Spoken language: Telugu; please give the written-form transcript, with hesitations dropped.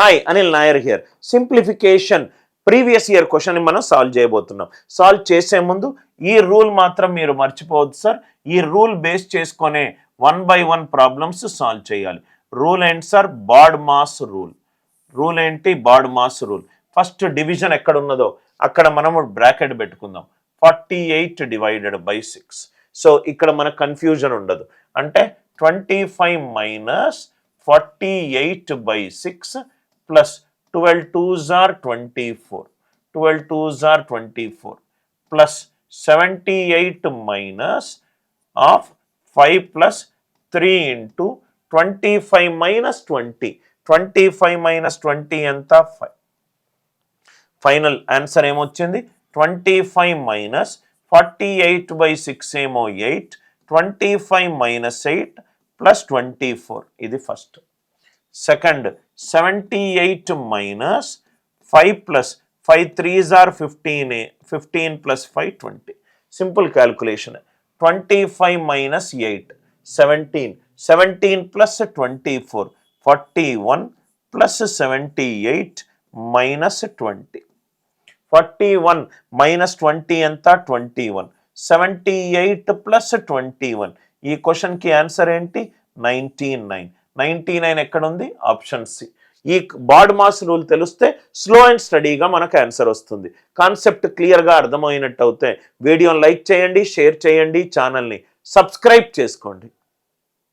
Hi Anil Nair here. Simplification previous year question మనం సాల్వ్ చేయబోతున్నాం. సాల్వ్ చేసే ముందు ఈ రూల్ మాత్రం మీరు మర్చిపోవద్దు సార్. ఈ రూల్ బేస్ చేసుకునే 1 by 1 ప్రాబ్లమ్స్ సాల్వ్ చేయాలి. రూల్ ఏంటి sir? BODMAS rule. Rule ఏంటి? BODMAS rule. First division ఎక్కడ ఉన్నదో అక్కడ మనము బ్రాకెట్ పెట్టుకుందాం. 48 డివైడెడ్ బై 6. సో ఇక్కడ మనకు కన్ఫ్యూజన్ ఉండదు. అంటే 25 minus 48 by 6 plus 12 2s are 24. 12 2s are 24 plus 78 minus of 5 plus 3 into 25 minus 20. 25 minus 20 ఎంత? 5. ఫైనల్ ఆన్సర్ ఏమొచ్చింది? 25 minus 48 by 6 ఏమో 8. 25 minus 8 plus 24. ఇది first. Second 78 minus 5 plus 5 3s are 15. 15 plus 5 20. Simple calculation. 25 minus 8 17. 17 plus 24 41 plus 78 minus 20. 41 minus 20 ఎంత? 21. 78 plus 21. ఈ క్వశ్చన్కి ఆన్సర్ ఏంటి? 99. 99 ఎక్కడ ఉంది? Option C. ఈ బాడ్ మాస్ రూల్ తెలిస్తే స్లో అండ్ స్టడీగా మనకు ఆన్సర్ వస్తుంది. కాన్సెప్ట్ క్లియర్గా అర్థమైనట్టు అయితే వీడియోని లైక్ చేయండి, షేర్ చేయండి, ఛానల్ని సబ్స్క్రైబ్ చేసుకోండి.